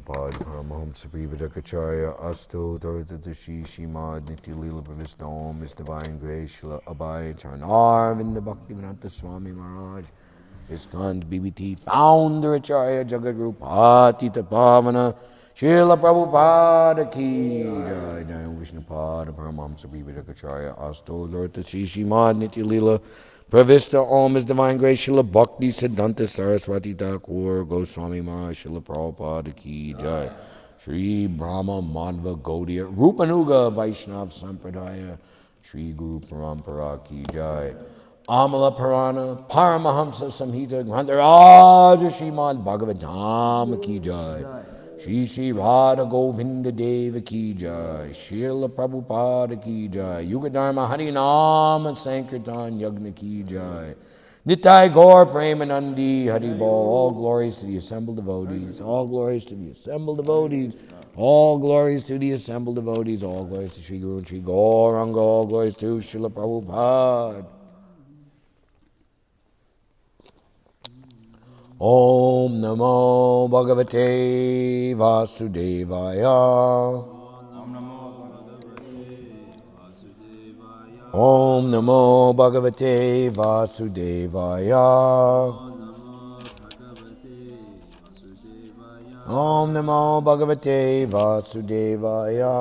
Prabhupada Paramahamsa Privadakacharya Asto Dhartatashi Shrimad Nitya Lila Pravistam His Divine Grace Shila Abhay Charnarvinda Bhaktivedanta Swami Maharaj ISKCON BBT Founder Acharya Jagadguru Patita Pavana Srila Prabhupada Ki Jai Jai Vishnupada Paramahamsa Privadakacharya Asto Dhartatashi Shrimad Nitya Lila Pravista Om His Divine Grace Srila Bhakti Siddhanta Saraswati Thakur Goswami Maharaj Srila Prabhupada Ki Jai Shri Brahma Madhva Gaudiya Rupanuga Vaishnav Sampradaya Shri Guru Parampara Ki Jai Amala Purana Paramahamsa Samhita Grantharaja Śhrīmad-Bhāgavatam Ki Jai Shri Shri Radha Govinda Deva Ki Jai Srila Prabhupada Ki Jai Yuga Dharma Harinam and Sankirtan Yagna Ki Jai Nitai Gaur Premanandi Haribol. All glories to the assembled devotees. All glories to the assembled devotees. All glories to the assembled devotees. All glories to Shri Guru and Shri Gauranga. All glories to Srila Prabhupada. Om Namo Bhagavate Vasudevaya. Om Namo Bhagavate Vasudevaya. Om Namo Bhagavate Vasudevaya.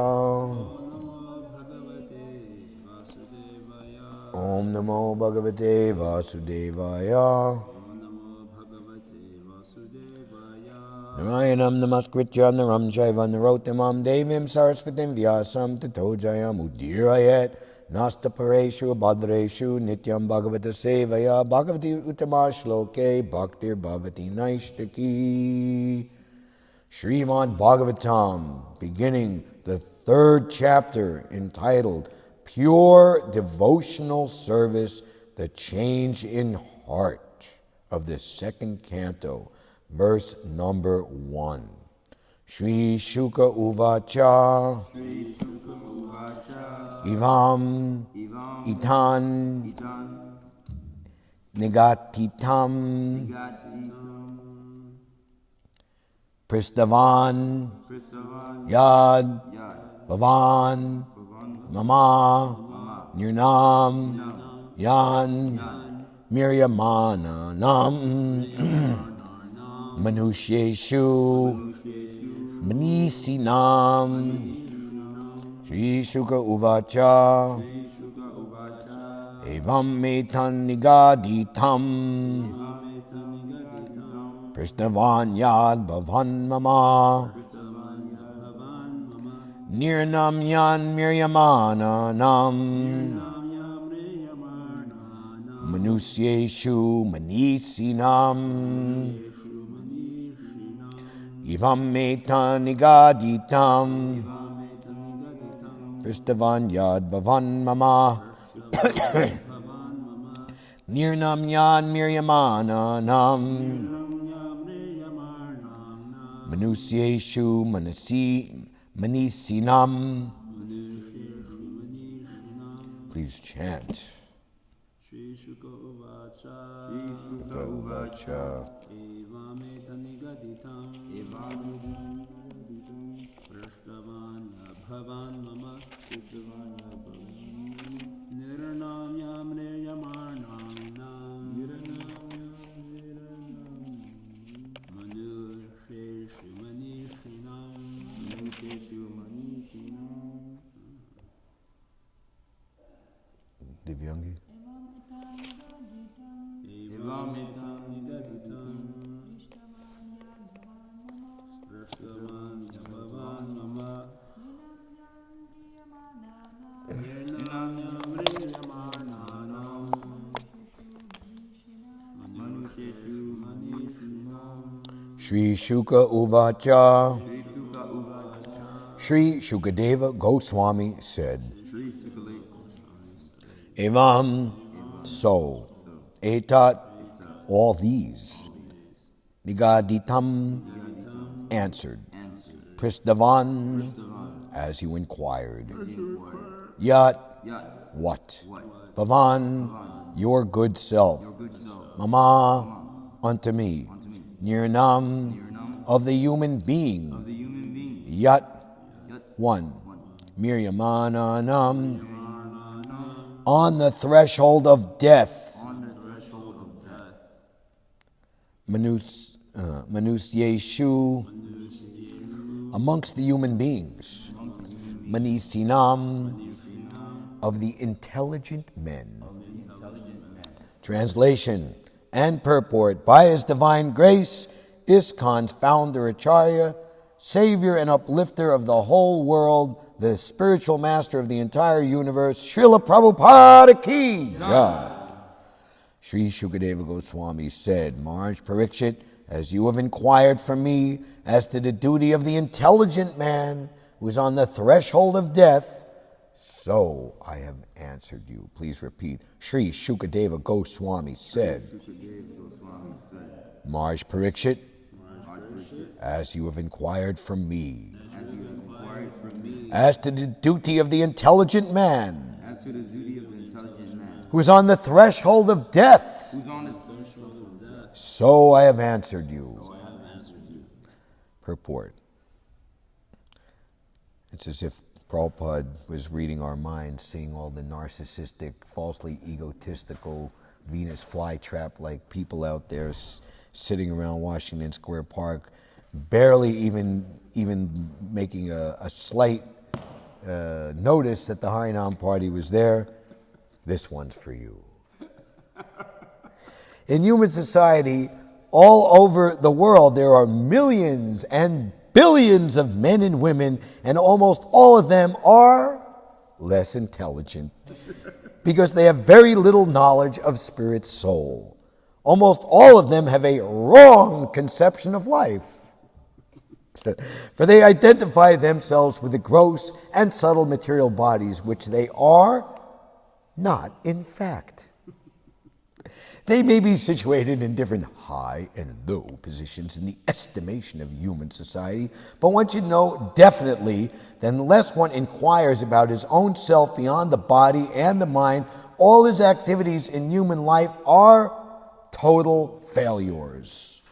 Om Namo Bhagavate Vasudevaya. Narayanam Namaskritya Naram Chaiva Narotamam Devim Sarasvatim Vyasam Tato Jayam Udirayet Nasta Pareshu Bhadreshu Nityam Bhagavata Sevaya Bhagavati Uttama Shloke Bhaktir Bhavati Naishtaki. Śhrīmad-Bhāgavatam, beginning the third chapter entitled Pure Devotional Service, the Change in Heart of the second canto. Verse number 1. Shri Shuka Uvacha Ivam Itan Negatitam Pristavan Yad Bhavan Mama Nirnam Yan Miryamana Nam Manusheshu Manisinam Shri Shuka Uvacha Evam Metan Nigaditam Prishnavan Yad Bhavan Mama Nirnam Yan Miryamana Nam Manusyeshu Manisinam Ivam Meta Nigaditam Pristavan Yad Bhavan Mama Nirnam Yan Miryamana Nam Manusyeshu Manisinam. Please chant. Shri Shuka Uvacha Bhavan Mama Siddhavanya Nirnam Yamne Yamanam Manuseshu Manishinam Divyangi. Evam Etam Nigaditam Prashtavan Bhavan Mama Shri Shuka Uvacha. Shri Shukadeva Goswami said, Evam, so, etat, all these, Nigaditam, answered, Pristavan, as you inquired, Yat, what? Bhavan, your good self, Mama, unto me, Nirnam, of the human being. Yat 1. Miryamananam. On the threshold of death. Manusyeshu. Amongst the human beings. Manisinam. Of the intelligent men. Translation and purport. By His divine grace, ISKCON's founder Acharya, savior and uplifter of the whole world, the spiritual master of the entire universe, Srila Prabhupada ki jai. Sri Shukadeva Goswami said, Maharaj Parikshit, as you have inquired from me as to the duty of the intelligent man who is on the threshold of death, so I have answered you. Please repeat. Sri Shukadeva Goswami said, Maharaj Parikshit, as you have inquired from me as to the duty of the intelligent man who is on the threshold of death, so I have answered you. Purport. It's as if Prabhupada was reading our minds, seeing all the narcissistic, falsely egotistical, Venus flytrap-like people out there sitting around Washington Square Park, barely even making a slight notice that the Harinam party was there. This one's for you. In human society, all over the world, there are millions and billions of men and women, and almost all of them are less intelligent because they have very little knowledge of spirit soul. Almost all of them have a wrong conception of life, for they identify themselves with the gross and subtle material bodies, which they are not in fact. They may be situated in different high and low positions in the estimation of human society, but one should know definitely that unless one inquires about his own self beyond the body and the mind, all his activities in human life are total failures.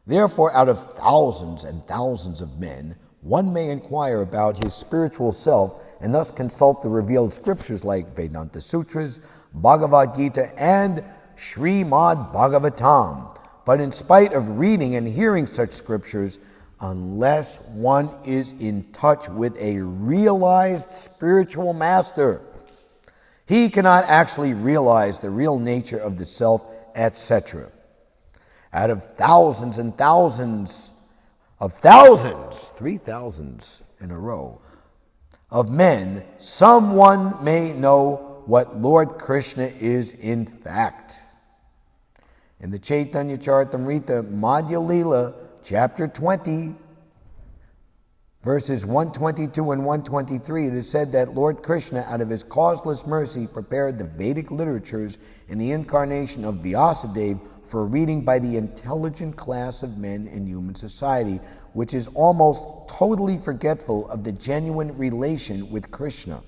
Therefore, out of thousands and thousands of men, one may inquire about his spiritual self and thus consult the revealed scriptures like Vedanta Sutras, Bhagavad Gita, and Śhrīmad-Bhāgavatam. But in spite of reading and hearing such scriptures, unless one is in touch with a realized spiritual master, he cannot actually realize the real nature of the self, etc. Out of thousands and thousands of thousands, 3,000s in a row, of men, someone may know what Lord Krishna is in fact. In the Chaitanya Charitamrita Madhya Lila, chapter 20, verses 122 and 123, it is said that Lord Krishna, out of his causeless mercy, prepared the Vedic literatures in the incarnation of Vyasadeva for reading by the intelligent class of men in human society, which is almost totally forgetful of the genuine relation with Krishna.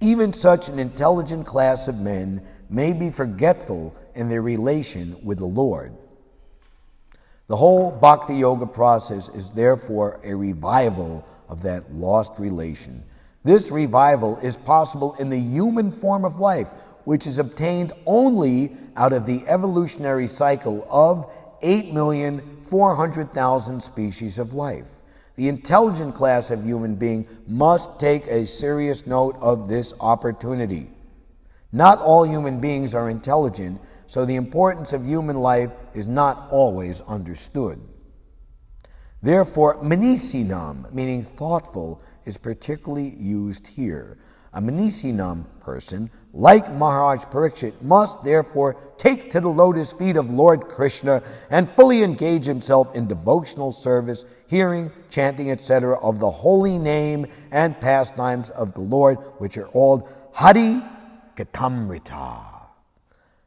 Even such an intelligent class of men may be forgetful in their relation with the Lord. The whole Bhakti Yoga process is therefore a revival of that lost relation. This revival is possible in the human form of life, which is obtained only out of the evolutionary cycle of 8,400,000 species of life. The intelligent class of human being must take a serious note of this opportunity. Not all human beings are intelligent, so the importance of human life is not always understood. Therefore, manisinam, meaning thoughtful, is particularly used here. A manisinam person, like Maharaj Parikshit, must therefore take to the lotus feet of Lord Krishna and fully engage himself in devotional service, hearing, chanting, etc. of the holy name and pastimes of the Lord, which are called Hari Katamrita.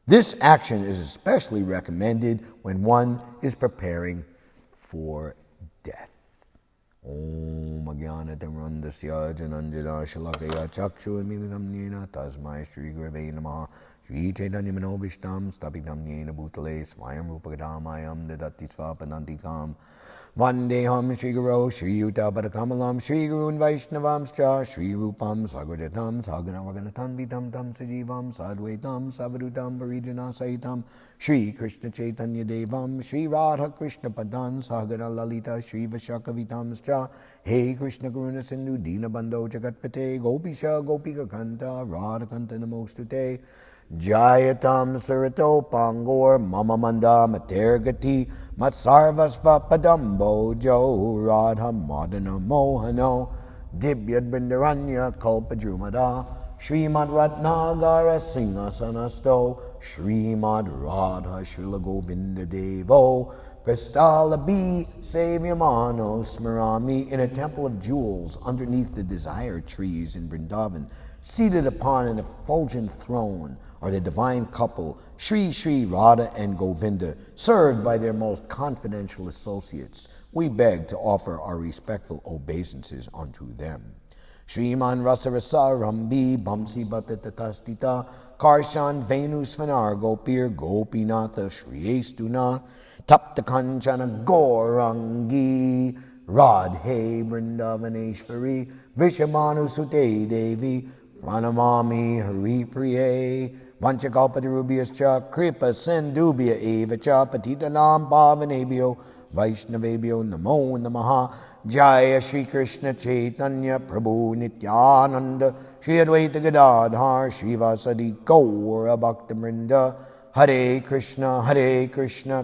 This action is especially recommended when one is preparing for death. Om Agyanatimirandasya Jananjana Shalakaya Chakshurmilitam Yena Tasmai Shri Gurave Namaha Shri Chaitanya Manobishtam Stapitam Yena Bhutale Swayam Rupakadamayam Dadati Svapanantikam Vandeham Shri Guru Shri Yuta Padakamalam Shri Gurun Vaishnavamscha Shri Rupam Sagadatam Saganavaganatam Vitam Tam Sajivam Sadvaitam Savadutam Varijana Saitam Shri Krishna Chaitanya Devam Shri Radha Krishna Padan Sagara Lalita Shri Vashakavitamscha Hey Krishna Karuna Sindhu Dinabandho Jagatpate Gopisha Gopika Kanta Radha Kanta Namostute Jayatam Sarito Pangor Mama Manda Matergati Matsarvasva Padambo Jo Radha Madana Mohano Dibyad Bindaranya Kalpadrumada Śrīmad Ratnagara Singha-sanasto Śrīmad Radha Srila Govinda Devo Prastalabi Savyamano Smarami in a temple of jewels underneath the desire trees in Vrindavan, seated upon an effulgent throne, are the divine couple, Shri Shri Radha and Govinda, served by their most confidential associates. We beg to offer our respectful obeisances unto them. Shriman Rasa Rasa Rambi Bamsi Bhattatatastita Karshan Venus Svanar Gopir Gopinatha Shriyestuna Tapta Kanchana Gaurangi Radhe Vrindavaneshwari Vishamanu Sute Devi Pranamami Hari Priye Vanchakalpatarubhyascha Kripa Sindubhya Eva Cha Patitanam Pavanebhyo Vaishnavebhyo Namo Namaha Jaya Shri Krishna Chaitanya Prabhu Nityananda Shri Advaita Gadadhar Shivasadi Gaura Bhaktamrinda Hare Krishna Krishna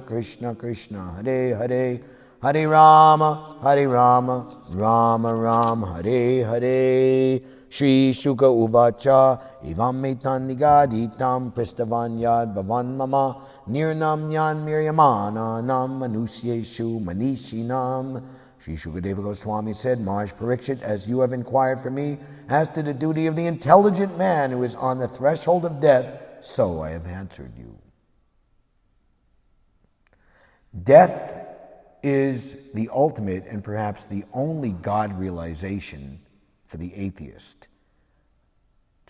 Krishna Hare Hare Hare Rama Rama Rama Hare Hare Shri Shuka Uvacha Evam Metan Nigaditam Pristavanyad Bhavan Mama Nirnam Nyan Miryamana Nam Manusyeshu Manishinam. Shri Shukadeva Goswami said, Maharaj Parikshit, as you have inquired for me as to the duty of the intelligent man who is on the threshold of death, so I have answered you. Death is the ultimate and perhaps the only God realization for the atheist.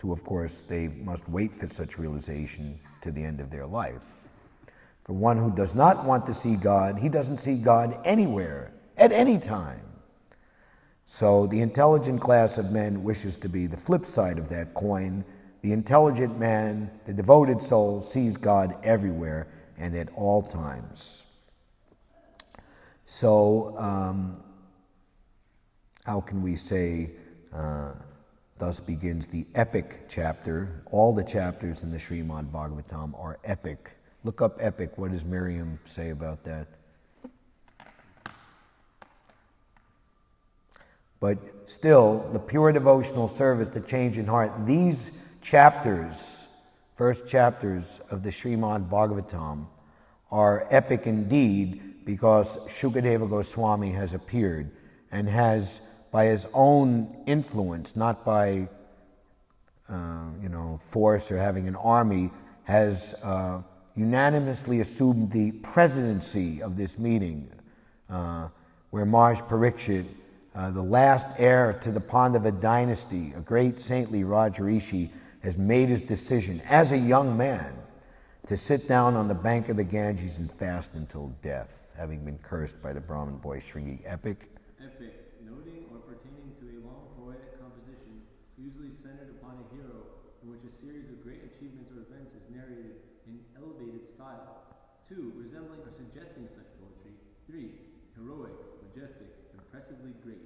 Of course, they must wait for such realization to the end of their life. For one who does not want to see God, he doesn't see God anywhere, at any time. So the intelligent class of men wishes to be the flip side of that coin. The intelligent man, the devoted soul, sees God everywhere and at all times. So, how can we say, thus begins the epic chapter. All the chapters in the Śhrīmad-Bhāgavatam are epic. Look up epic. What does Miriam say about that? But still, the pure devotional service, the change in heart, these chapters, first chapters of the Śrīmad-Bhāgavatam, are epic indeed because Shukadeva Goswami has appeared and has, by his own influence, not by force or having an army, has unanimously assumed the presidency of this meeting, where Maharaj Parikshit, the last heir to the Pandava dynasty, a great saintly Rajarishi, has made his decision as a young man to sit down on the bank of the Ganges and fast until death, having been cursed by the Brahmin boy Shringi. Epic. Noting or pertaining to a long poetic composition, usually centered upon a hero, in which a series of great achievements or events is narrated in elevated style. 2. Resembling or suggesting such poetry. 3. Heroic, majestic, impressively great.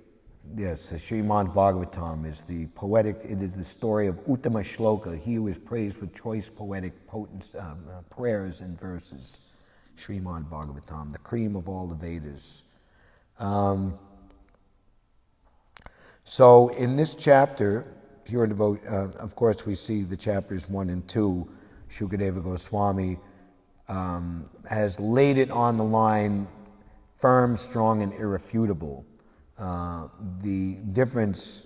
Yes, the Śrīmad-Bhāgavatam is the poetic, it is the story of Uttama Shloka, he who is praised with choice poetic prayers and verses. Śrīmad-Bhāgavatam, the cream of all the Vedas. So in this chapter, pure devote, of course we see the chapters 1 and 2, Shukadeva Goswami has laid it on the line firm, strong, and irrefutable. The difference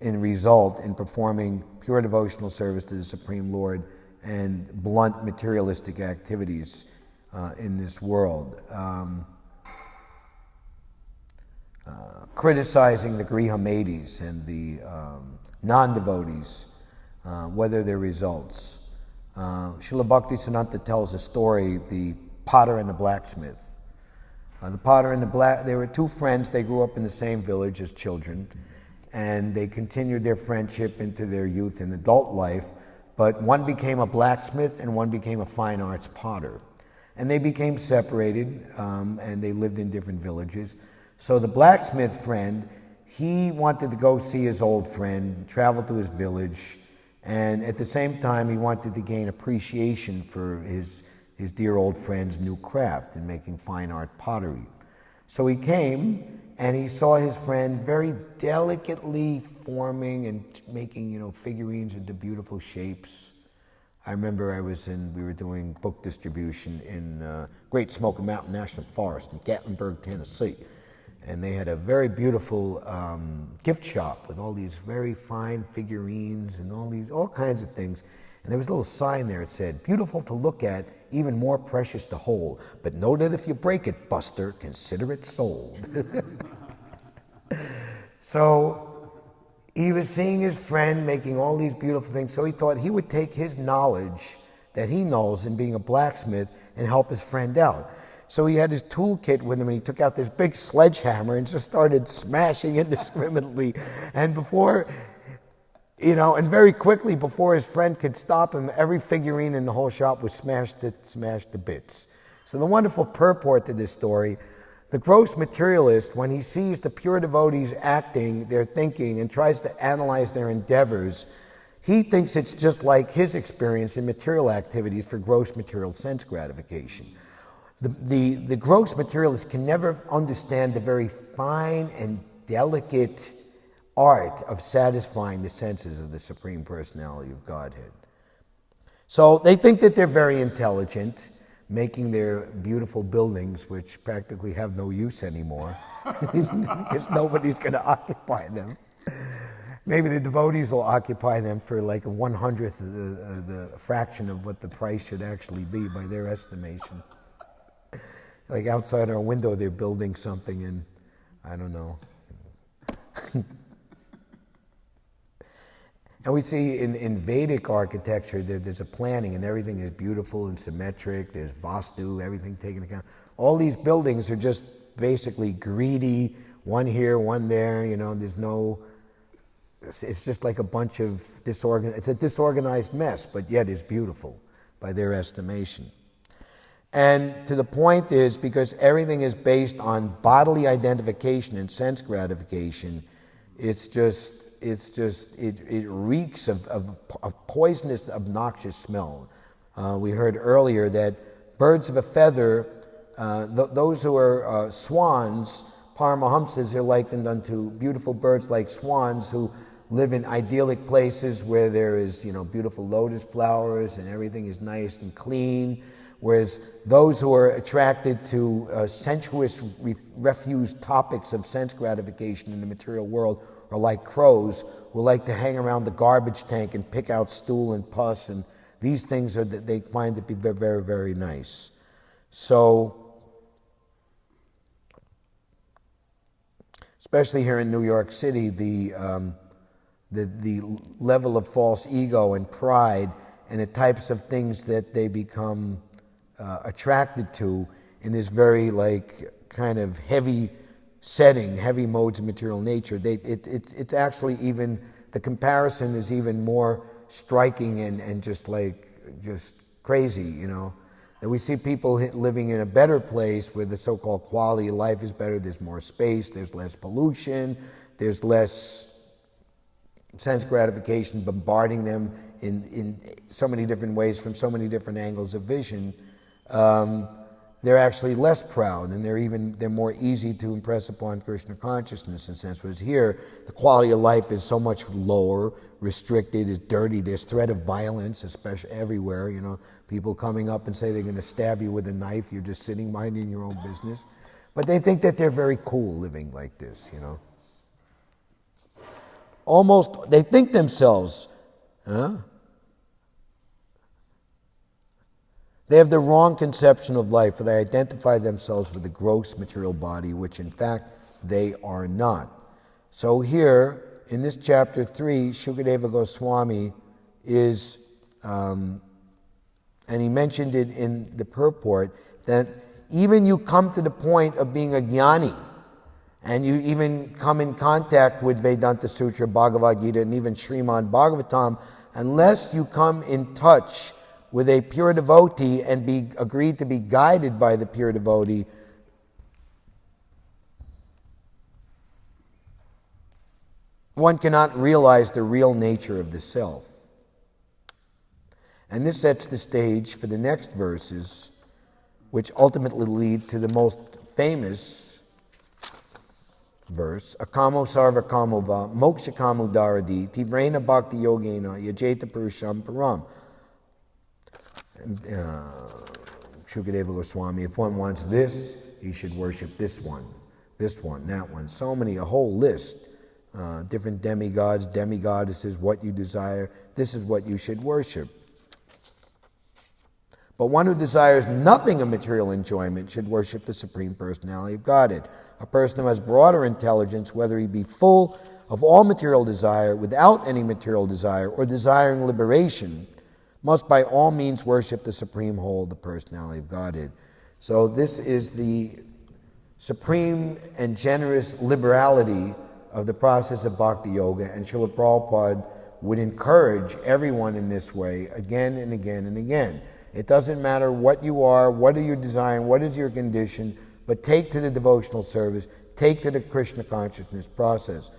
in result in performing pure devotional service to the Supreme Lord and blunt materialistic activities in this world. criticizing the Grihamedis and the non-devotees, whether their results. Srila Bhaktisiddhanta tells a story, the potter and the blacksmith. The potter and they were two friends. They grew up in the same village as children, and they continued their friendship into their youth and adult life, but one became a blacksmith and one became a fine arts potter. And they became separated, and they lived in different villages. So the blacksmith friend, he wanted to go see his old friend, travel to his village, and at the same time he wanted to gain appreciation for his dear old friend's new craft in making fine art pottery. So he came and he saw his friend very delicately forming and making, figurines into beautiful shapes. I remember we were doing book distribution in Great Smoky Mountain National Forest in Gatlinburg, Tennessee. And they had a very beautiful gift shop with all these very fine figurines and all kinds of things. And there was a little sign there that said, "Beautiful to look at, even more precious to hold. But know that if you break it, Buster, consider it sold." So he was seeing his friend making all these beautiful things, so he thought he would take his knowledge that he knows in being a blacksmith and help his friend out. So he had his toolkit with him, and he took out this big sledgehammer and just started smashing indiscriminately. And and very quickly, before his friend could stop him, every figurine in the whole shop was smashed to bits. So the wonderful purport to this story, the gross materialist, when he sees the pure devotees acting, their thinking, and tries to analyze their endeavors, he thinks it's just like his experience in material activities for gross material sense gratification. The gross materialist can never understand the very fine and delicate art of satisfying the senses of the Supreme Personality of Godhead. So they think that they're very intelligent, making their beautiful buildings, which practically have no use anymore, because nobody's going to occupy them. Maybe the devotees will occupy them for like a 1/100th of the fraction of what the price should actually be by their estimation. Like outside our window, they're building something, and I don't know. And we see in Vedic architecture, there's a planning, and everything is beautiful and symmetric. There's vastu, everything taken account. All these buildings are just basically greedy, one here, one there. There's no. It's just like a bunch of it's a disorganized mess, but yet it's beautiful by their estimation. And to the point is, because everything is based on bodily identification and sense gratification, it reeks of poisonous, obnoxious smell. We heard earlier that birds of a feather, those who are swans, Paramahamsas, are likened unto beautiful birds like swans who live in idyllic places where there is, beautiful lotus flowers and everything is nice and clean. Whereas those who are attracted to sensuous, refuse topics of sense gratification in the material world are like crows who like to hang around the garbage tank and pick out stool and pus, and these things they find to be very, very, very nice. So, especially here in New York City, the level of false ego and pride and the types of things that they become attracted to in this very kind of heavy setting, heavy modes of material nature. It's actually even, the comparison is even more striking and just crazy, That we see people living in a better place where the so-called quality of life is better, there's more space, there's less pollution, there's less sense gratification bombarding them in so many different ways from so many different angles of vision. They're actually less proud, and they're more easy to impress upon Krishna consciousness in a sense. Whereas here, the quality of life is so much lower, restricted, it's dirty. There's threat of violence, especially everywhere. People coming up and say they're going to stab you with a knife. You're just sitting minding your own business. But they think that they're very cool living like this. Almost, they think themselves, They have the wrong conception of life, for they identify themselves with the gross material body, which in fact they are not. So here, in this chapter 3, Shukadeva Goswami is, and he mentioned it in the purport, that even you come to the point of being a jnani, and you even come in contact with Vedanta Sutra, Bhagavad Gita, and even Śhrīmad-Bhāgavatam, unless you come in touch with a pure devotee and be agreed to be guided by the pure devotee, one cannot realize the real nature of the self. And this sets the stage for the next verses, which ultimately lead to the most famous verse, Akamo sarva kamo va, moksha kamo daradi, tivrena bhakti yogena, yajeta purusham param. Shukadeva Goswami, if one wants this, he should worship this one, that one. So many, a whole list. Different demigods, demigoddesses, what you desire. This is what you should worship. But one who desires nothing of material enjoyment should worship the Supreme Personality of Godhead. A person who has broader intelligence, whether he be full of all material desire, without any material desire, or desiring liberation, must by all means worship the Supreme Whole, the Personality of Godhead. So this is the supreme and generous liberality of the process of Bhakti Yoga, and Srila Prabhupada would encourage everyone in this way again and again and again. It doesn't matter what you are, what are you desiring, what is your condition, but take to the devotional service, take to the Krishna consciousness process.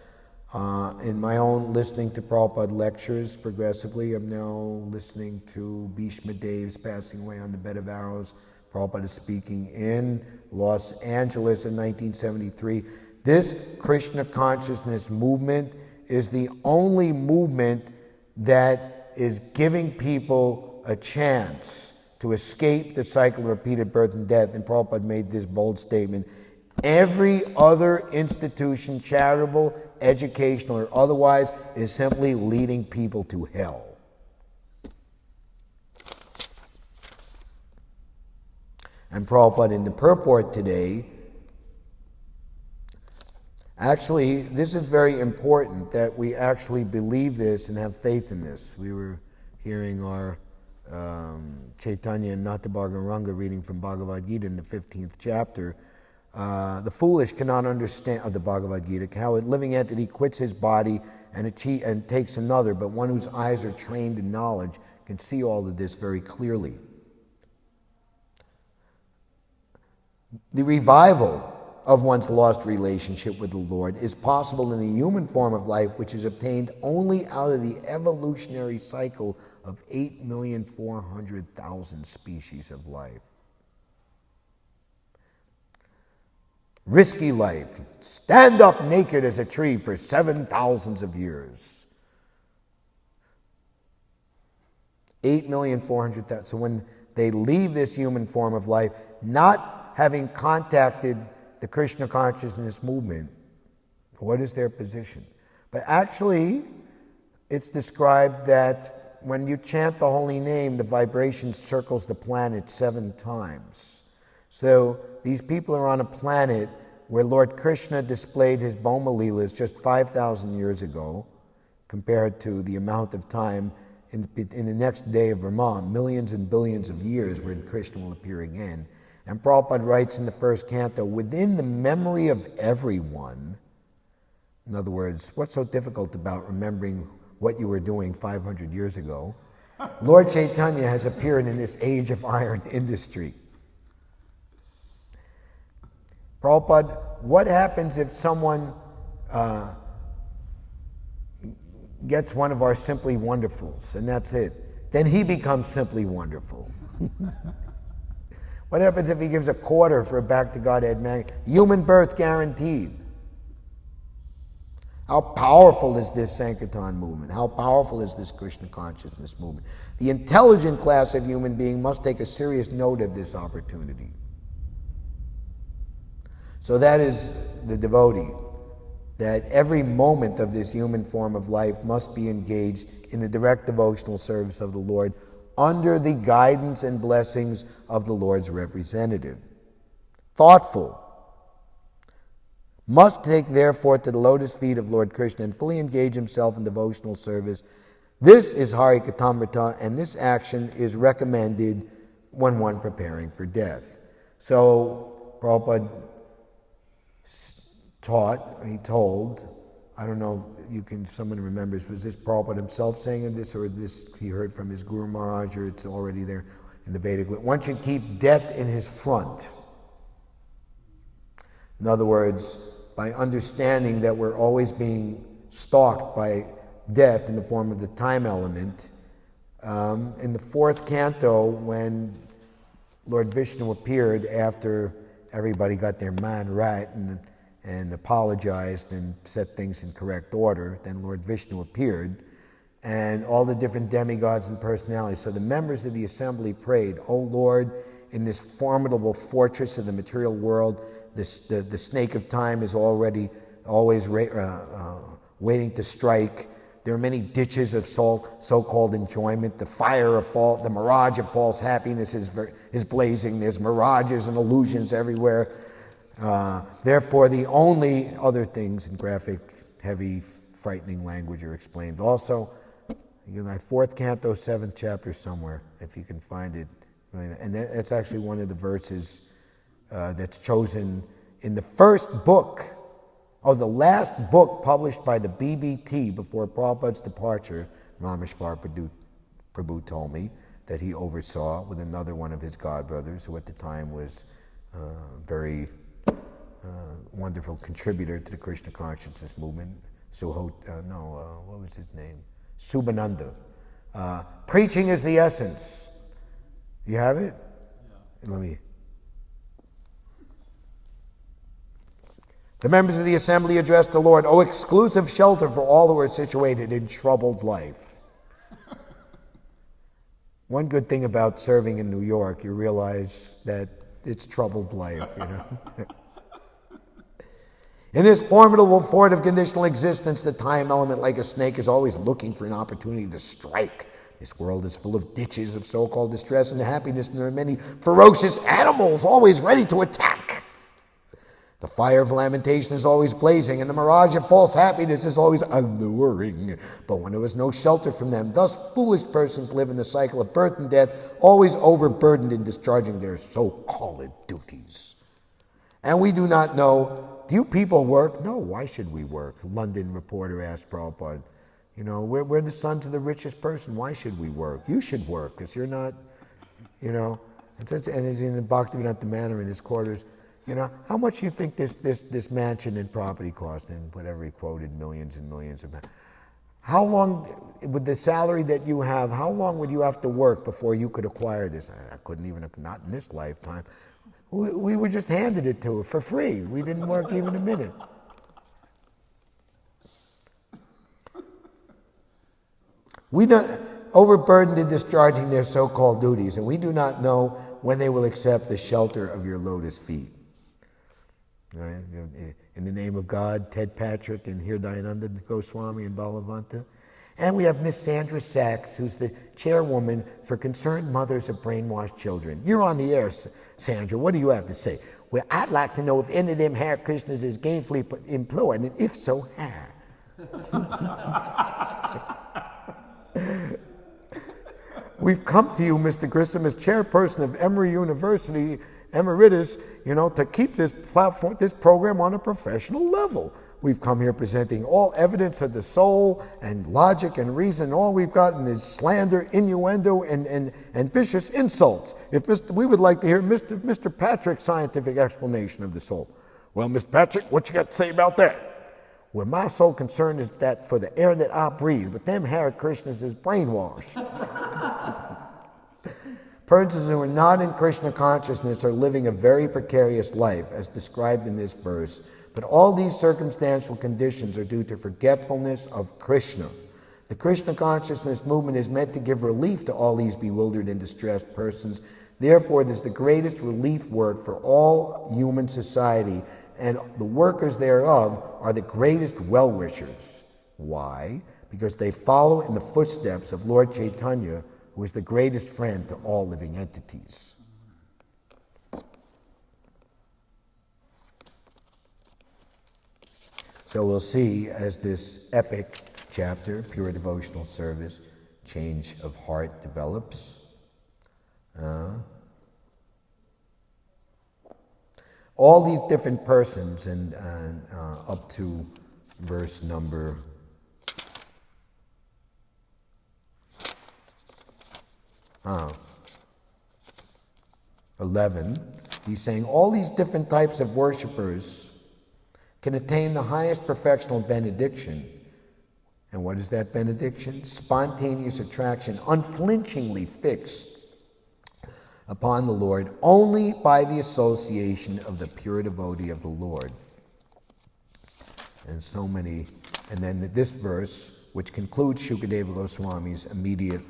In my own listening to Prabhupada lectures progressively, I'm now listening to Bhishma Dev's passing away on the bed of arrows. Prabhupada is speaking in Los Angeles in 1973. This Krishna consciousness movement is the only movement that is giving people a chance to escape the cycle of repeated birth and death. And Prabhupada made this bold statement: every other institution, charitable, educational, or otherwise, is simply leading people to hell. And Prabhupada in the purport today, actually, this is very important that we actually believe this and have faith in this. We were hearing our Chaitanya and Nathabhagaranga reading from Bhagavad Gita in the 15th chapter. The foolish cannot understand of the Bhagavad Gita how a living entity quits his body and takes another, but one whose eyes are trained in knowledge can see all of this very clearly. The revival of one's lost relationship with the Lord is possible in the human form of life, which is obtained only out of the evolutionary cycle of 8,400,000 species of life. Risky life. Stand up naked as a tree for 7,000 of years. 8,400,000. So when they leave this human form of life, not having contacted the Krishna consciousness movement, what is their position? But actually, it's described that when you chant the holy name, the vibration circles the planet 7 times. So these people are on a planet where Lord Krishna displayed his Bhoma Leelas just 5,000 years ago, compared to the amount of time in the next day of Rāma, millions and billions of years when Krishna will appear again. And Prabhupada writes in the first canto, within the memory of everyone, in other words, what's so difficult about remembering what you were doing 500 years ago? Lord Chaitanya has appeared in this age of iron industry. Prabhupada, what happens if someone gets one of our Simply Wonderfuls, and that's it? Then he becomes Simply Wonderful. What happens if he gives a quarter for a Back to Godhead magazine? Human birth guaranteed. How powerful is this Sankirtan movement? How powerful is this Krishna consciousness movement? The intelligent class of human being must take a serious note of this opportunity. So that is the devotee, that every moment of this human form of life must be engaged in the direct devotional service of the Lord under the guidance and blessings of the Lord's representative. Thoughtful, must take therefore to the lotus feet of Lord Krishna and fully engage himself in devotional service. This is Harikatamrita, and this action is recommended when one preparing for death. So Prabhupada told, I don't know, someone remembers, was this Prabhupada himself saying this, or this he heard from his Guru Maharaj, or it's already there in the Vedic? One should keep death in his front. In other words, by understanding that we're always being stalked by death in the form of the time element, in the fourth canto, when Lord Vishnu appeared after everybody got their mind right and apologized and set things in correct order, then Lord Vishnu appeared, and all the different demigods and personalities. So the members of the assembly prayed, "O Lord, in this formidable fortress of the material world, the snake of time is always waiting to strike. There are many ditches of so-called enjoyment. The fire of the mirage of false happiness is blazing. There's mirages and illusions everywhere. Therefore, the only other things in graphic, heavy, frightening language are explained. Also, fourth canto, 7th chapter somewhere, if you can find it. And that's actually one of the verses that's chosen in the first book, the last book published by the BBT before Prabhupada's departure. Rameshwar Prabhu told me that he oversaw with another one of his godbrothers, who at the time was very wonderful contributor to the Krishna consciousness movement. What was his name? Subhananda. Preaching is the essence. You have it? Yeah. The members of the assembly addressed the Lord, "O exclusive shelter for all who are situated in troubled life." One good thing about serving in New York, you realize that it's troubled life, In this formidable fort of conditional existence, the time element, like a snake, is always looking for an opportunity to strike. This world is full of ditches of so-called distress and happiness, and there are many ferocious animals always ready to attack. The fire of lamentation is always blazing, and the mirage of false happiness is always alluring. But when there is no shelter from them, thus foolish persons live in the cycle of birth and death, always overburdened in discharging their so-called duties. And we do not know, do you people work? No, why should we work? London reporter asked Prabhupada. We're the sons of the richest person. Why should we work? You should work, because you're not, And he's in the Bhaktivedanta Manor in his quarters. How much do you think this mansion and property cost? And whatever he quoted, millions and millions of. How long, with the salary that you have, how long would you have to work before you could acquire this? I couldn't even, not in this lifetime. We were just handed it to us for free. We didn't work even a minute. We don't overburdened in discharging their so-called duties, and we do not know when they will accept the shelter of your lotus feet. Right? In the name of God, Ted Patrick and Hirdayananda Goswami and Balavanta. And we have Miss Sandra Sachs, who's the chairwoman for Concerned Mothers of Brainwashed Children. You're on the air, Sandra. What do you have to say? Well, I'd like to know if any of them Hare Krishnas is gainfully employed, and if so, how? We've come to you, Mr. Grissom, as chairperson of Emory University, Emeritus, to keep this program on a professional level. We've come here presenting all evidence of the soul and logic and reason. All we've gotten is slander, innuendo, and vicious insults. We would like to hear Mr. Patrick's scientific explanation of the soul. Well, Mr. Patrick, what you got to say about that? Well, my sole concern is that for the air that I breathe, but them Hare Krishnas is brainwashed. Persons who are not in Krishna consciousness are living a very precarious life, as described in this verse. But all these circumstantial conditions are due to forgetfulness of Krishna. The Krishna consciousness movement is meant to give relief to all these bewildered and distressed persons. Therefore, it is the greatest relief work for all human society, and the workers thereof are the greatest well-wishers. Why? Because they follow in the footsteps of Lord Chaitanya, who is the greatest friend to all living entities. So we'll see as this epic chapter, pure devotional service, change of heart develops. All these different persons, and up to verse number 11, he's saying all these different types of worshipers can attain the highest perfectional benediction. And what is that benediction? Spontaneous attraction, unflinchingly fixed upon the Lord only by the association of the pure devotee of the Lord. And so many, and then this verse, which concludes Shukadeva Goswami's immediate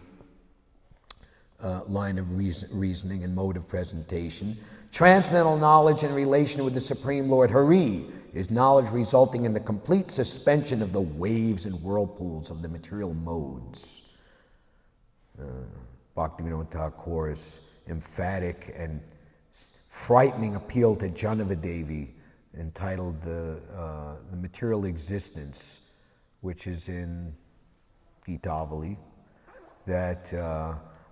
line of reasoning and mode of presentation. Transcendental knowledge in relation with the Supreme Lord Hari is knowledge resulting in the complete suspension of the waves and whirlpools of the material modes. Bhaktivinoda Thakur's emphatic and frightening appeal to Janavadevi, entitled the Material Existence, which is in Gitavali, that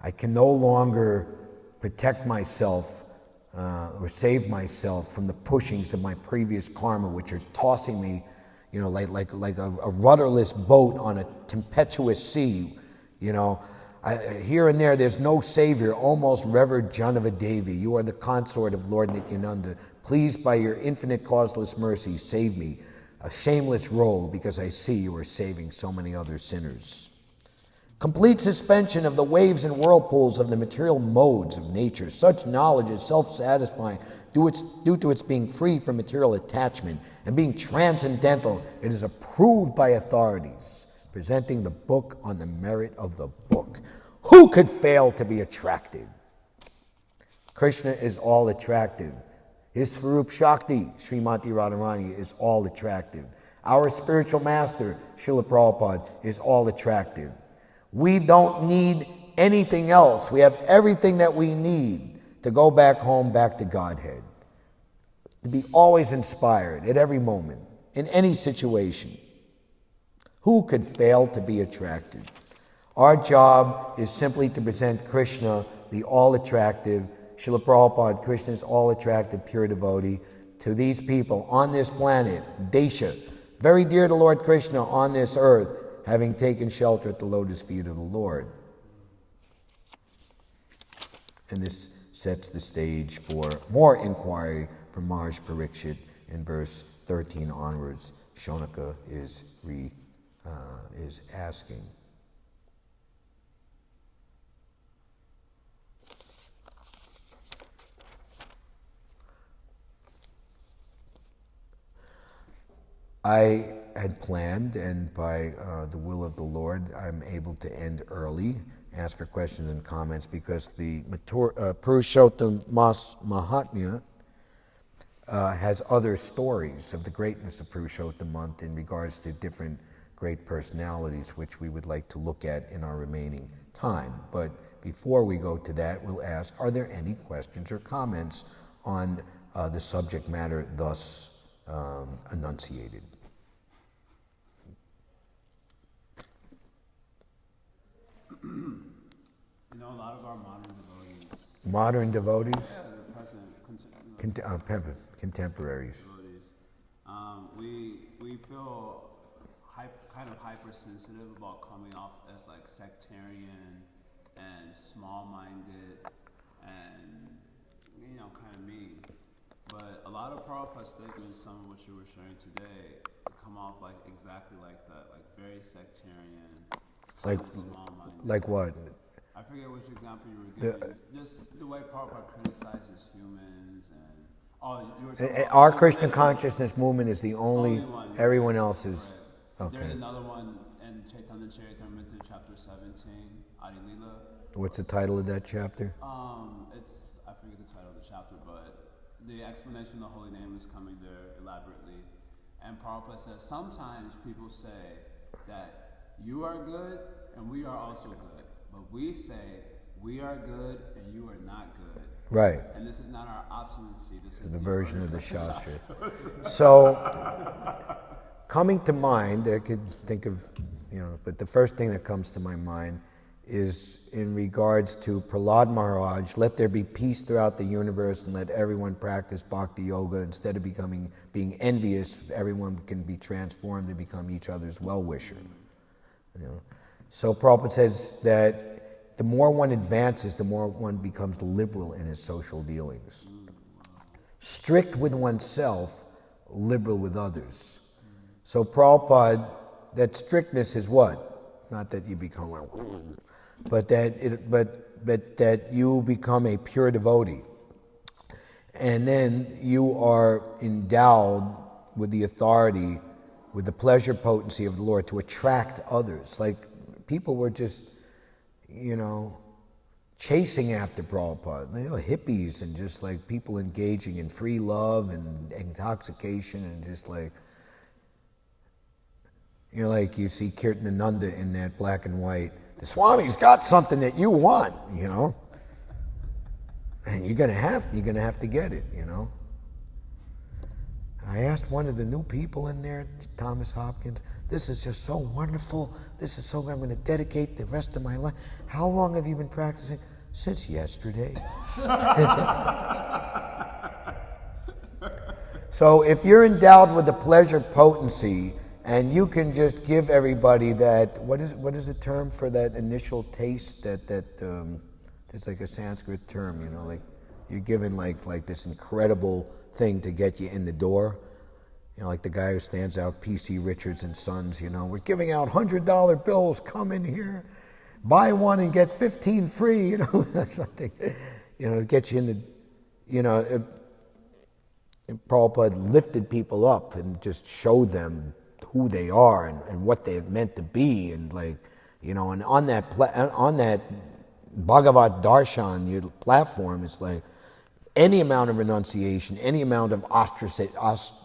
I can no longer protect myself or save myself from the pushings of my previous karma, which are tossing me, like a rudderless boat on a tempestuous sea. Here and there's no savior. Almost Revered Janavadevi, you are the consort of Lord Nityananda. Please, by your infinite causeless mercy, save me, a shameless rogue, because I see you are saving so many other sinners. Complete suspension of the waves and whirlpools of the material modes of nature. Such knowledge is self-satisfying due to its being free from material attachment and being transcendental. It is approved by authorities, presenting the book on the merit of the book. Who could fail to be attracted? Krishna is all attractive. His Swarup Shakti, Srimati Radharani, is all attractive. Our spiritual master, Srila Prabhupada, is all attractive. We don't need anything else. We have everything that we need to go back home, back to Godhead. To be always inspired at every moment, in any situation. Who could fail to be attracted? Our job is simply to present Krishna, the all-attractive, Srila Prabhupada, Krishna's all-attractive pure devotee, to these people on this planet, Dāsa, very dear to Lord Krishna on this earth, having taken shelter at the lotus feet of the Lord. And this sets the stage for more inquiry from Maharaj Parikshit in verse 13 onwards. Shonaka is asking. I had planned, and by the will of the Lord, I'm able to end early, ask for questions and comments, because the Purushottam Mahatmya has other stories of the greatness of Purushottam month in regards to different great personalities, which we would like to look at in our remaining time. But before we go to that, we'll ask, are there any questions or comments on the subject matter thus enunciated? A lot of our modern devotees. Modern devotees? Yeah, the present Contemporaries. Devotees. We feel kind of hypersensitive about coming off as like sectarian and small-minded and kind of mean. But a lot of Prabhupada's statements, some of which you were sharing today, come off like exactly like that, like very sectarian. Like what? I forget which example you were giving. Just the way Prabhupada criticizes humans and you were talking about our Krishna consciousness movement is the only one. Everyone else is okay. There's another one in Chaitanya Charitamrita, chapter 17, Adi Lila. What's the title of that chapter? I forget the title of the chapter, but the explanation of the holy name is coming there elaborately. And Prabhupada says sometimes people say that you are good and we are also good. But we say we are good and you are not good. Right. And this is not our obstinacy. This is the version of the Shastra. So coming to mind, I could think of, but the first thing that comes to my mind is in regards to Prahlad Maharaj, let there be peace throughout the universe and let everyone practice bhakti yoga. Instead of being envious, everyone can be transformed to become each other's well-wisher. So Prabhupada says that the more one advances, the more one becomes liberal in his social dealings. Strict with oneself, liberal with others. So Prabhupada, that strictness is what? Not that you become but that you become a pure devotee. And then you are endowed with the authority, with the pleasure potency of the Lord to attract others. Like people were just, chasing after Prabhupada. Hippies and just like people engaging in free love and intoxication and just like, like you see Kirtanananda in that black and white. The Swami's got something that you want, and you're gonna have to get it, I asked one of the new people in there, Thomas Hopkins, this is just so wonderful. I'm going to dedicate the rest of my life. How long have you been practicing? Since yesterday. So if you're endowed with the pleasure potency, and you can just give everybody that, what is the term for that initial taste that it's like a Sanskrit term, like you're given like this incredible thing to get you in the door. Like the guy who stands out, P.C. Richards and Sons, we're giving out $100 bills, come in here, buy one and get 15 free, something, to get you in the, Prabhupada lifted people up and just showed them who they are and what they're meant to be, and and on that Bhagavat Darshan, your platform, it's like any amount of renunciation, any amount of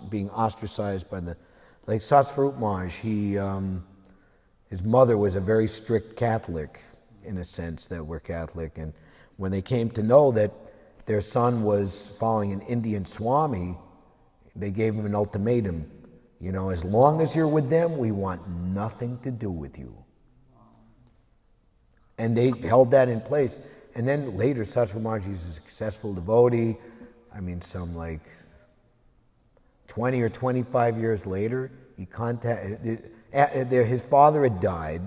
being ostracized by like Satsvarup Maharaj, his mother was a very strict Catholic, in a sense that we're Catholic, and when they came to know that their son was following an Indian Swami, they gave him an ultimatum. As long as you're with them, we want nothing to do with you. And they held that in place. And then later, Satsvarup Maharaj is a successful devotee. Some 20 or 25 years later, he contacted, his father had died,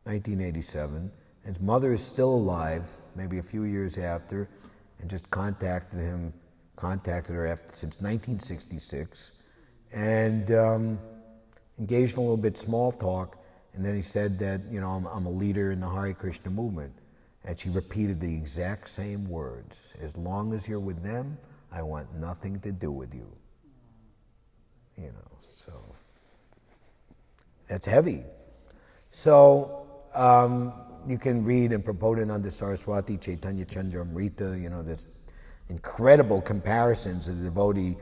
1987. His mother is still alive, maybe a few years after, and just contacted her since 1966. And engaged in a little bit small talk, and then he said that, I'm a leader in the Hare Krishna movement. And she repeated the exact same words. As long as you're with them, I want nothing to do with you. So that's heavy. So you can read in Prabodhananda Saraswati, Chaitanya Chandramrita, there's incredible comparisons of the devotee,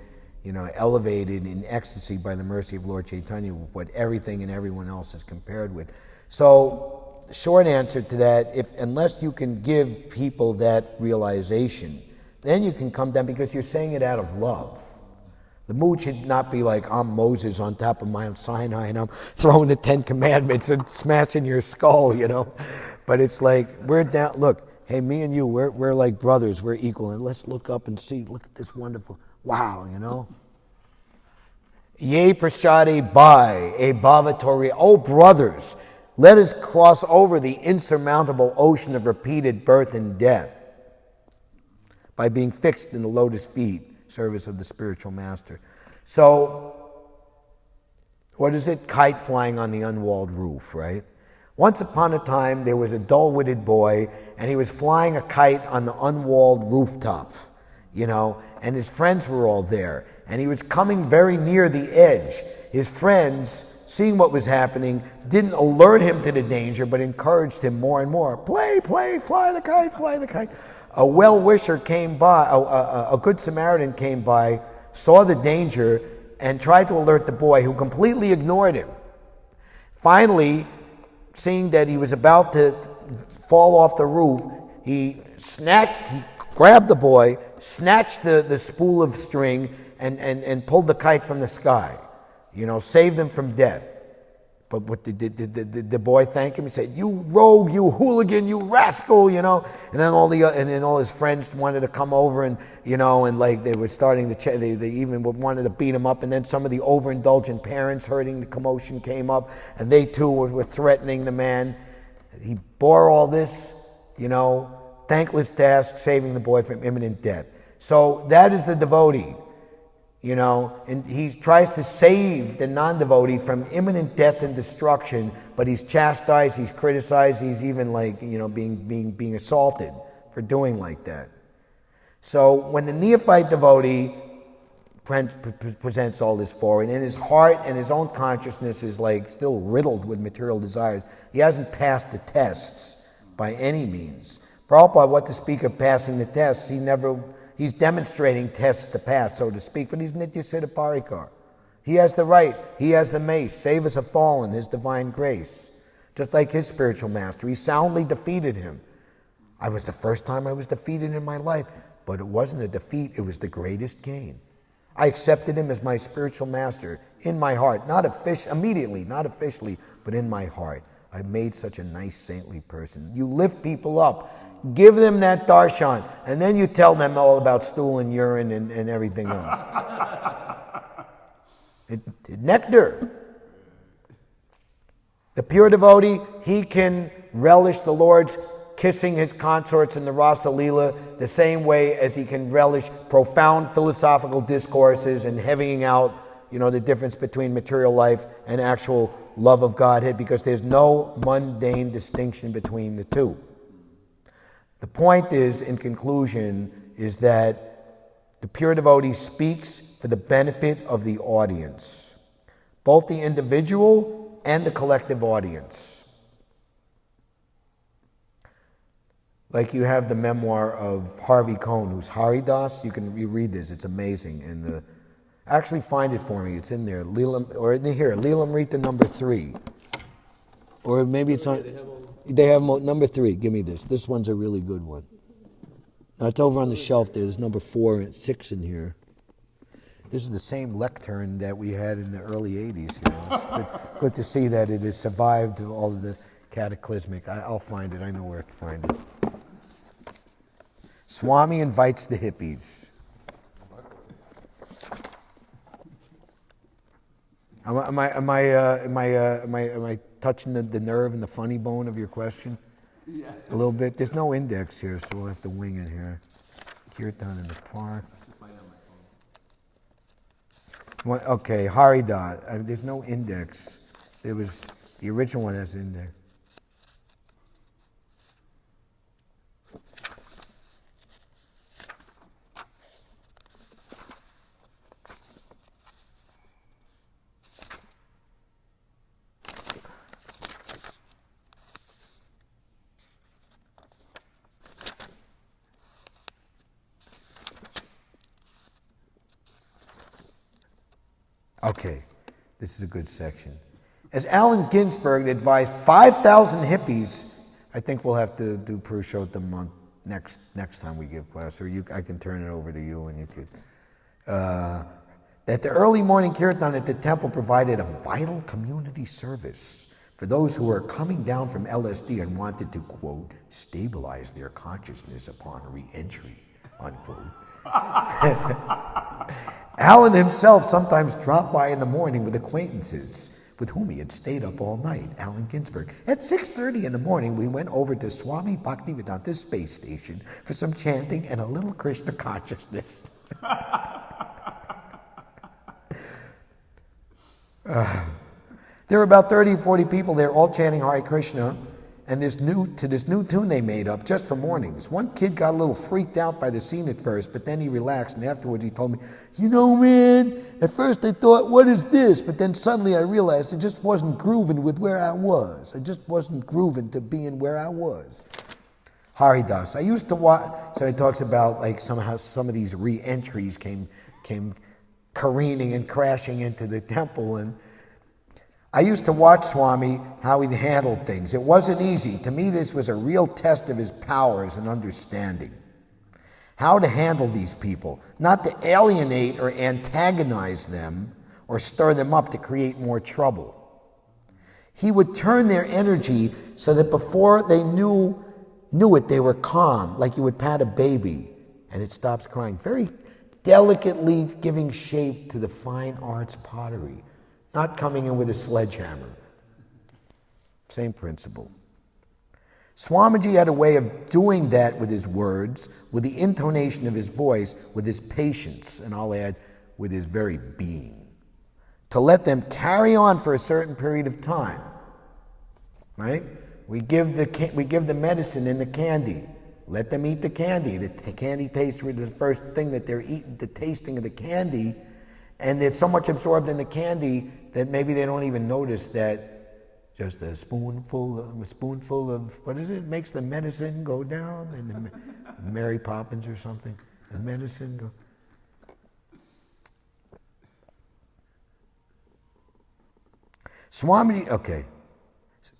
elevated in ecstasy by the mercy of Lord Chaitanya, what everything and everyone else is compared with. So, the short answer to that, unless you can give people that realization, then you can come down, because you're saying it out of love. The mood should not be like, I'm Moses on top of Mount Sinai and I'm throwing the 10 Commandments and smashing your skull, But it's like, we're down, look, hey, me and you, we're like brothers, we're equal, and let's look up and see, look at this wonderful, wow, Ye prashade bhai, e bhavatori, oh brothers, let us cross over the insurmountable ocean of repeated birth and death by being fixed in the lotus feet, service of the spiritual master. So, what is it? Kite flying on the unwalled roof, right? Once upon a time, there was a dull-witted boy, and he was flying a kite on the unwalled rooftop, and his friends were all there, and he was coming very near the edge. His friends, seeing what was happening, didn't alert him to the danger, but encouraged him more and more. Play, fly the kite, fly the kite. A well-wisher came by, a good Samaritan came by, saw the danger, and tried to alert the boy, who completely ignored him. Finally, seeing that he was about to fall off the roof, he grabbed the boy, snatched the spool of string, and pulled the kite from the sky. Saved them from death. But what did the boy thank him? He said, "You rogue, you hooligan, you rascal," And then all his friends wanted to come over, and like they were starting to they even wanted to beat him up. And then some of the overindulgent parents, hearing the commotion, came up, and they too were threatening the man. He bore all this, thankless task, saving the boy from imminent death. So that is the devotee. And he tries to save the non-devotee from imminent death and destruction, but he's chastised, he's criticized, he's even being assaulted for doing like that. So when the neophyte devotee presents all this forward, and his heart and his own consciousness is still riddled with material desires, he hasn't passed the tests by any means. Prabhupada, what to speak of passing the tests, he's demonstrating tests to pass, so to speak, but he's Nitya Siddha Parikar. He has the right, he has the mace, save us have fallen, his divine grace. Just like his spiritual master, he soundly defeated him. I was the first time I was defeated in my life, but it wasn't a defeat, it was the greatest gain. I accepted him as my spiritual master in my heart, not officially, but in my heart. I made such a nice, saintly person. You lift people up. Give them that darshan, and then you tell them all about stool and urine and everything else. Nectar. The pure devotee, he can relish the Lord's kissing his consorts in the Rasa Leela the same way as he can relish profound philosophical discourses and heavying out, the difference between material life and actual love of Godhead, because there's no mundane distinction between the two. The point is, in conclusion, is that the pure devotee speaks for the benefit of the audience, both the individual and the collective audience. Like you have the memoir of Harvey Cohn, who's Haridas. You read this; it's amazing. And actually find it for me. It's in there. Leelamrita number 3, or maybe it's on. They have number 3. Give me this. This one's a really good one. Now, it's over on the shelf there. There's number 4 and 6 in here. This is the same lectern that we had in the early 80s. It's good to see that it has survived all of the cataclysmic. I'll find it. I know where to find it. Swami invites the hippies. Am I touching the nerve and the funny bone of your question? Yes. A little bit. There's no index here, so we'll have to wing it here. Kirtan in the park. Okay, Haridat. There's no index. The original one has index. Okay, this is a good section. As Allen Ginsberg advised 5,000 hippies, I think we'll have to do Purushottam next time we give class, or I can turn it over to you and you could. That the early morning kirtan at the temple provided a vital community service for those who were coming down from LSD and wanted to, quote, stabilize their consciousness upon re-entry, unquote. Allen himself sometimes dropped by in the morning with acquaintances with whom he had stayed up all night. Allen Ginsberg. At 6:30 in the morning, we went over to Swami Bhaktivedanta space station for some chanting and a little Krishna consciousness. There were about 30 or 40 people there, all chanting Hare Krishna, and this new tune they made up just for mornings. One kid got a little freaked out by the scene at first, but then he relaxed, and afterwards he told me, man, at first I thought, what is this? But then suddenly I realized it just wasn't grooving with where I was. It just wasn't grooving to being where I was. Haridas. I used to watch, so he talks about like somehow some of these re-entries came careening and crashing into the temple, and I used to watch Swami, how he handled things. It wasn't easy. To me, this was a real test of his powers and understanding. How to handle these people, not to alienate or antagonize them or stir them up to create more trouble. He would turn their energy so that before they knew it, they were calm, like you would pat a baby and it stops crying. Very delicately giving shape to the fine arts pottery, not coming in with a sledgehammer. Same principle. Swamiji had a way of doing that with his words, with the intonation of his voice, with his patience, and I'll add, with his very being, to let them carry on for a certain period of time. Right? We give the medicine in the candy. Let them eat the candy. The candy taste was the first thing that they're eating, the tasting of the candy, and they're so much absorbed in the candy that maybe they don't even notice that just a spoonful of what is it? Makes the medicine go down, and the Mary Poppins or something. The medicine go. Swamiji, okay.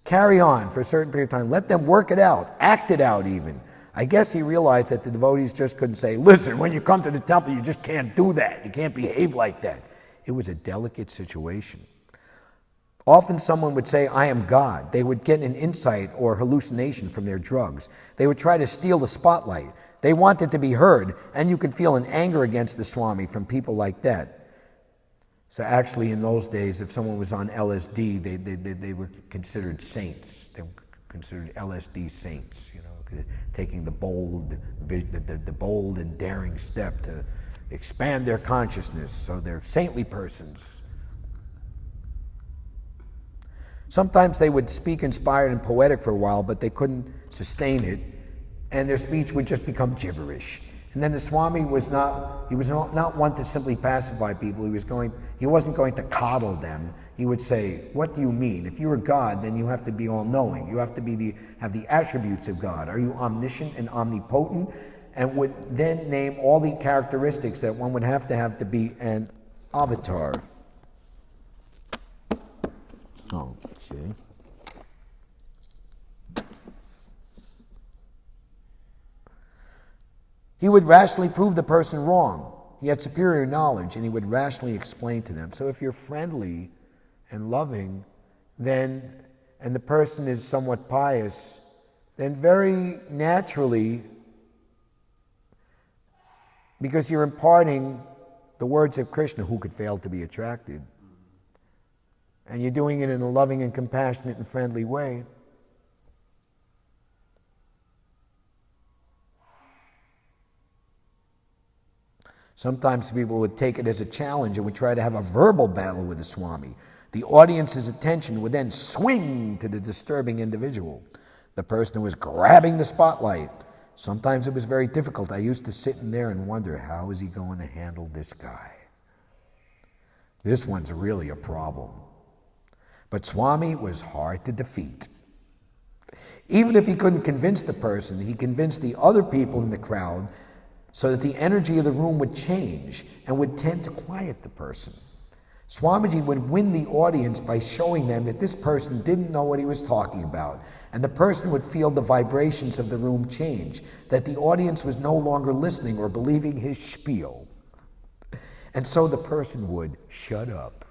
Carry on for a certain period of time. Let them work it out, act it out even. I guess he realized that the devotees just couldn't say, listen, when you come to the temple, you just can't do that. You can't behave like that. It was a delicate situation. Often someone would say, I am God. They would get an insight or hallucination from their drugs. They would try to steal the spotlight. They wanted to be heard, and you could feel an anger against the Swami from people like that. So actually in those days, if someone was on LSD, they were considered saints. They were considered LSD saints, taking the bold and daring step to expand their consciousness. So they're saintly persons. Sometimes they would speak inspired and poetic for a while, but they couldn't sustain it, and their speech would just become gibberish. And then the Swami was not one to simply pacify people. He wasn't going to coddle them. He would say, what do you mean? If you are God, then you have to be all-knowing. You have to have the attributes of God. Are you omniscient and omnipotent? And would then name all the characteristics that one would have to be an avatar. Okay. He would rationally prove the person wrong. He had superior knowledge, and he would rationally explain to them. So if you're friendly and loving, and the person is somewhat pious, then very naturally, because you're imparting the words of Krishna, who could fail to be attracted, and you're doing it in a loving and compassionate and friendly way, sometimes people would take it as a challenge and would try to have a verbal battle with the Swami. The audience's attention would then swing to the disturbing individual, the person who was grabbing the spotlight. Sometimes it was very difficult. I used to sit in there and wonder, how is he going to handle this guy? This one's really a problem. But Swami was hard to defeat. Even if he couldn't convince the person, he convinced the other people in the crowd so that the energy of the room would change and would tend to quiet the person. Swamiji would win the audience by showing them that this person didn't know what he was talking about, and the person would feel the vibrations of the room change, that the audience was no longer listening or believing his spiel. And so the person would shut up.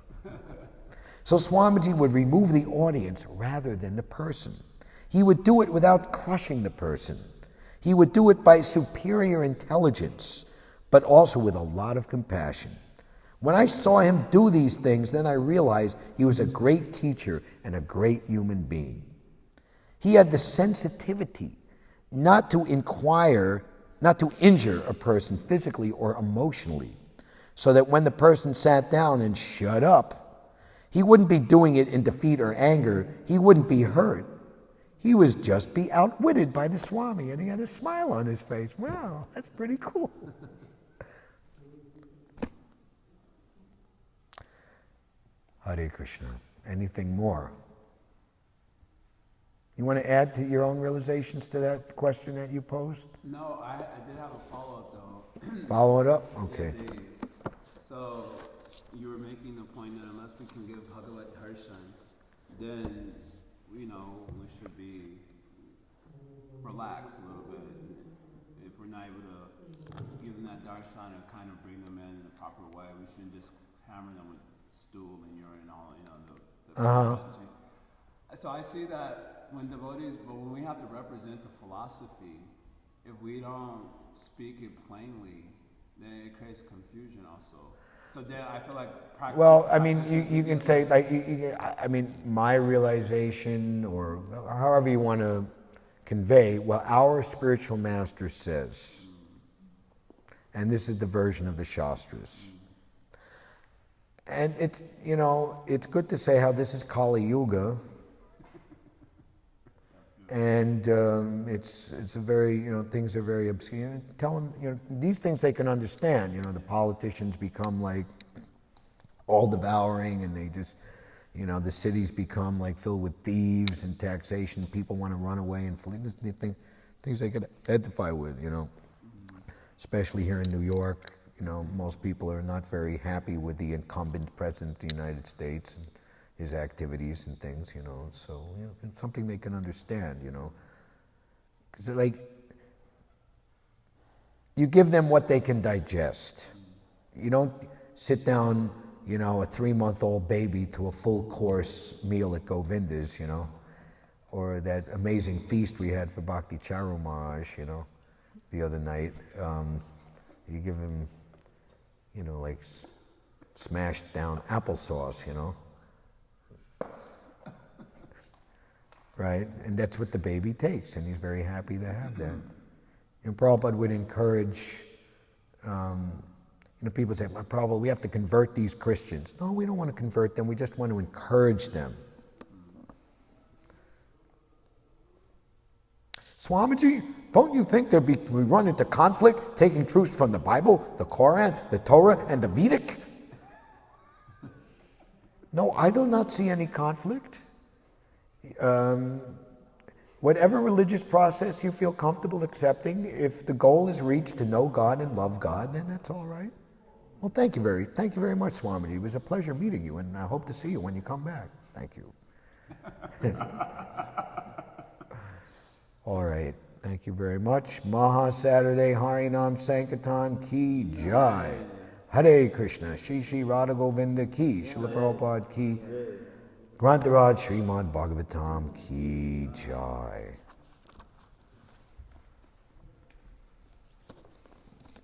So Swamiji would remove the audience rather than the person. He would do it without crushing the person. He would do it by superior intelligence, but also with a lot of compassion. When I saw him do these things, then I realized he was a great teacher and a great human being. He had the sensitivity not to injure a person physically or emotionally, so that when the person sat down and shut up, he wouldn't be doing it in defeat or anger. He wouldn't be hurt. He would just be outwitted by the Swami, and he had a smile on his face. Wow, that's pretty cool. Hare Krishna. Anything more? You want to add to your own realizations to that question that you posed? No, I did have a follow-up though. Follow it up? Okay. Yeah, so you were making the point that unless we can give Bhagavat Darshan, then we should be relaxed a little bit. If we're not able to give them that darshan and kind of bring them in a proper way, we shouldn't just hammer them with stool and urine, all the Uh-huh. between. So I see that when devotees, but when we have to represent the philosophy, if we don't speak it plainly, then it creates confusion also. So then I feel like practice. Well, I mean, you can say, like, I mean, my realization, or however you want to convey, well, our spiritual master says, and this is the version of the Shastras. And it's, it's good to say how this is Kali Yuga, and it's a very, things are very obscure. Tell them, these things they can understand. The politicians become like all-devouring, and they just, the cities become like filled with thieves and taxation. People want to run away and flee. Things they could identify with, Especially here in New York, most people are not very happy with the incumbent president of the United States and his activities and things, So, it's something they can understand, Because, like, you give them what they can digest. You don't sit down, a 3-month-old baby to a full-course meal at Govinda's, or that amazing feast we had for Bhakti Charu Maharaj, the other night. You give him, like smashed down applesauce, Right? And that's what the baby takes, and he's very happy to have that. And Prabhupada would encourage, people say, well, Prabhupada, we have to convert these Christians. No, we don't want to convert them, we just want to encourage them. Swamiji, don't you think we run into conflict taking truths from the Bible, the Quran, the Torah, and the Vedic? No, I do not see any conflict. Whatever religious process you feel comfortable accepting, if the goal is reached to know God and love God, then that's all right. Well, thank you very much, Swamiji. It was a pleasure meeting you, and I hope to see you when you come back. Thank you. All right. Thank you very much. Maha Saturday Harinam Sankirtan Ki Jai. Hare Krishna. Shri Shri Radha Govinda Ki. Srila Prabhupada Ki. Grantharaj Śhrīmad-Bhāgavatam Ki Jai.